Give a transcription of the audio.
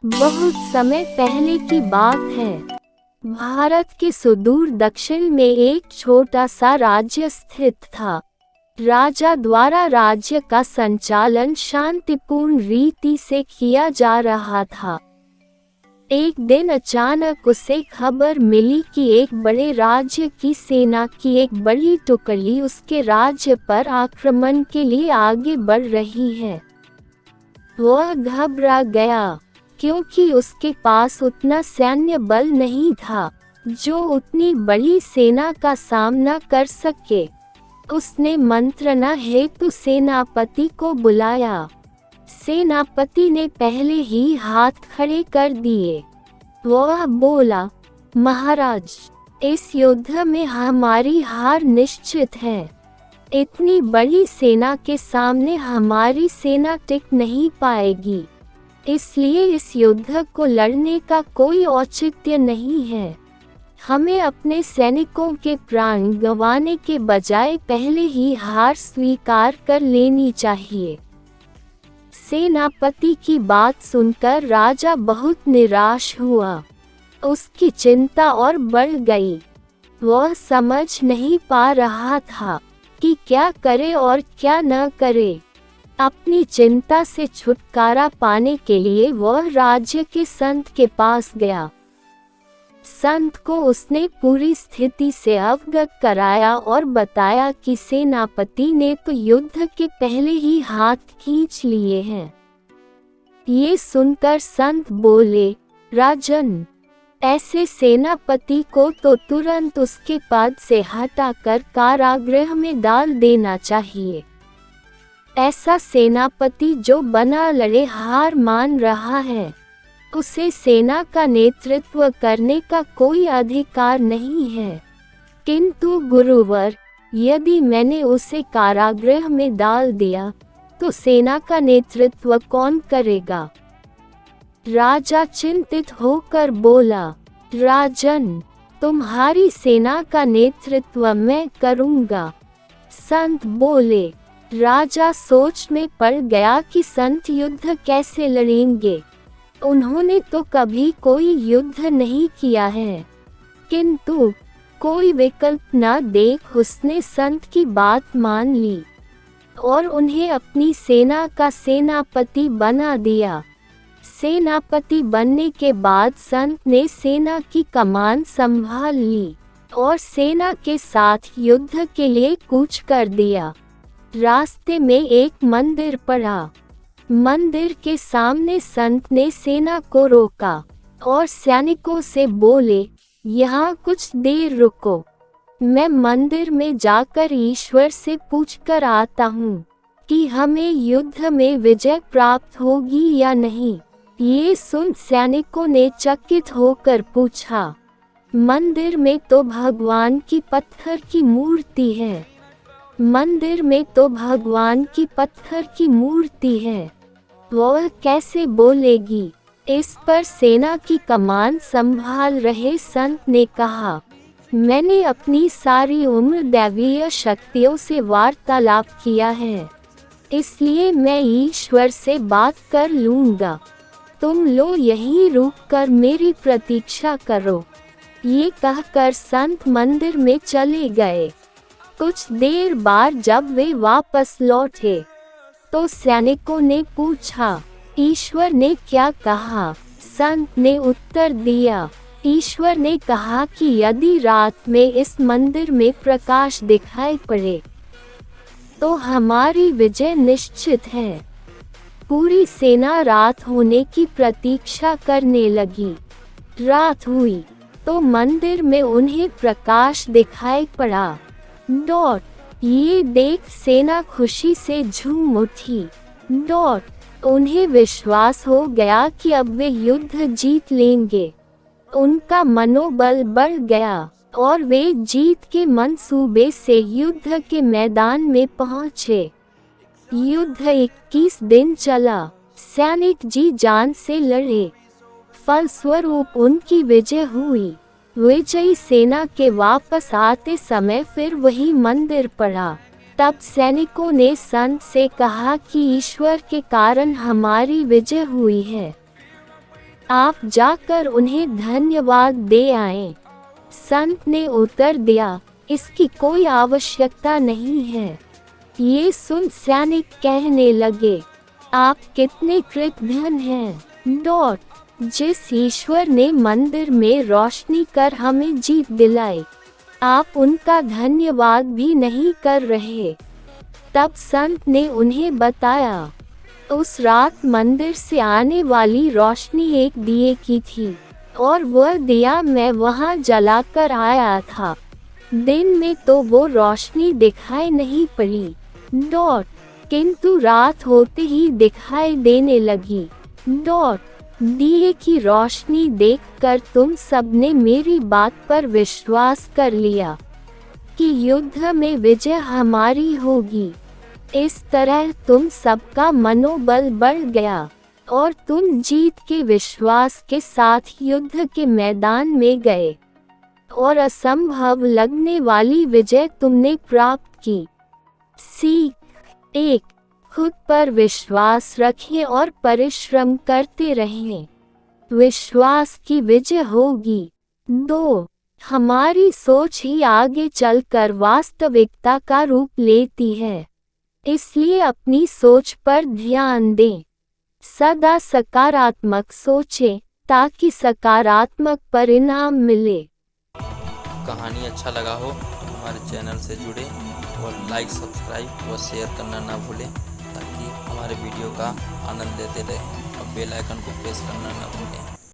बहुत समय पहले की बात है। भारत के सुदूर दक्षिण में एक छोटा सा राज्य स्थित था। राजा द्वारा राज्य का संचालन शांतिपूर्ण रीति से किया जा रहा था। एक दिन अचानक उसे खबर मिली कि एक बड़े राज्य की सेना की एक बड़ी टुकड़ी उसके राज्य पर आक्रमण के लिए आगे बढ़ रही है। वह घबरा गया, क्योंकि उसके पास उतना सैन्य बल नहीं था जो उतनी बड़ी सेना का सामना कर सके। उसने मंत्रणा हेतु सेनापति को बुलाया। सेनापति ने पहले ही हाथ खड़े कर दिए। वह बोला, महाराज, इस युद्ध में हमारी हार निश्चित है। इतनी बड़ी सेना के सामने हमारी सेना टिक नहीं पाएगी, इसलिए इस युद्ध को लड़ने का कोई औचित्य नहीं है। हमें अपने सैनिकों के प्राण गंवाने के बजाय पहले ही हार स्वीकार कर लेनी चाहिए। सेनापति की बात सुनकर राजा बहुत निराश हुआ। उसकी चिंता और बढ़ गई। वह समझ नहीं पा रहा था कि क्या करे और क्या न करे। अपनी चिंता से छुटकारा पाने के लिए वह राज्य के संत के पास गया। संत को उसने पूरी स्थिति से अवगत कराया और बताया कि सेनापति ने तो युद्ध के पहले ही हाथ खींच लिए हैं। ये सुनकर संत बोले, राजन, ऐसे सेनापति को तो तुरंत उसके पद से हटाकर कारागृह में डाल देना चाहिए। ऐसा सेनापति जो बना लड़े हार मान रहा है, उसे सेना का नेतृत्व करने का कोई अधिकार नहीं है। किंतु गुरुवर, यदि मैंने उसे कारागृह में डाल दिया तो सेना का नेतृत्व कौन करेगा? राजा चिंतित होकर बोला, राजन, तुम्हारी सेना का नेतृत्व मैं करूंगा। संत बोले। राजा सोच में पड़ गया कि संत युद्ध कैसे लड़ेंगे। उन्होंने तो कभी कोई युद्ध नहीं किया है। किंतु कोई विकल्प न देख उसने संत की बात मान ली और उन्हें अपनी सेना का सेनापति बना दिया। सेनापति बनने के बाद संत ने सेना की कमान संभाल ली और सेना के साथ युद्ध के लिए कूच कर दिया। रास्ते में एक मंदिर पड़ा। मंदिर के सामने संत ने सेना को रोका और सैनिकों से बोले, यहाँ कुछ देर रुको, मैं मंदिर में जाकर ईश्वर से पूछकर आता हूँ कि हमें युद्ध में विजय प्राप्त होगी या नहीं। ये सुन सैनिकों ने चकित होकर पूछा, मंदिर में तो भगवान की पत्थर की मूर्ति है। मंदिर में तो भगवान की पत्थर की मूर्ति है, वह कैसे बोलेगी? इस पर सेना की कमान संभाल रहे संत ने कहा, मैंने अपनी सारी उम्र दैवीय शक्तियों से वार्तालाप किया है, इसलिए मैं ईश्वर से बात कर लूँगा। तुम लो यहीं रुककर मेरी प्रतीक्षा करो। ये कहकर संत मंदिर में चले गए। कुछ देर बाद जब वे वापस लौटे तो सैनिकों ने पूछा, ईश्वर ने क्या कहा? संत ने उत्तर दिया, ईश्वर ने कहा कि यदि रात में इस मंदिर में प्रकाश दिखाई पड़े तो हमारी विजय निश्चित है। पूरी सेना रात होने की प्रतीक्षा करने लगी। रात हुई तो मंदिर में उन्हें प्रकाश दिखाई पड़ा। ये देख सेना खुशी से झूम उठी। उन्हें विश्वास हो गया कि अब वे युद्ध जीत लेंगे। उनका मनोबल बढ़ गया और वे जीत के मंसूबे से युद्ध के मैदान में पहुंचे। युद्ध 21 दिन चला। सैनिक जी जान से लड़े। फलस्वरूप उनकी विजय हुई। विजयी सेना के वापस आते समय फिर वही मंदिर पड़ा। तब सैनिकों ने संत से कहा कि ईश्वर के कारण हमारी विजय हुई है। आप जाकर उन्हें धन्यवाद दे आएं। संत ने उत्तर दिया, इसकी कोई आवश्यकता नहीं है। ये सुन सैनिक कहने लगे, आप कितने कृतघ्न हैं। जिस ईश्वर ने मंदिर में रोशनी कर हमें जीत दिलाई, आप उनका धन्यवाद भी नहीं कर रहे। तब संत ने उन्हें बताया, उस रात मंदिर से आने वाली रोशनी एक दिए की थी और वह दिया मैं वहां जलाकर आया था। दिन में तो वो रोशनी दिखाई नहीं पड़ी, किंतु रात होते ही दिखाई देने लगी। दिए की रोशनी देखकर तुम सबने मेरी बात पर विश्वास कर लिया कि युद्ध में विजय हमारी होगी। इस तरह तुम सबका मनोबल बढ़ गया और तुम जीत के विश्वास के साथ युद्ध के मैदान में गए और असंभव लगने वाली विजय तुमने प्राप्त की। सीख 1, खुद पर विश्वास रखें और परिश्रम करते रहें। विश्वास की विजय होगी। 2, हमारी सोच ही आगे चलकर वास्तविकता का रूप लेती है, इसलिए अपनी सोच पर ध्यान दें। सदा सकारात्मक सोचें ताकि सकारात्मक परिणाम मिले। कहानी अच्छा लगा हो तो हमारे चैनल से जुड़े और लाइक, सब्सक्राइब व शेयर करना ना भूलें, ताकि हमारे वीडियो का आनंद लेते रहें और बेल आइकन को प्रेस करना ना भूलें।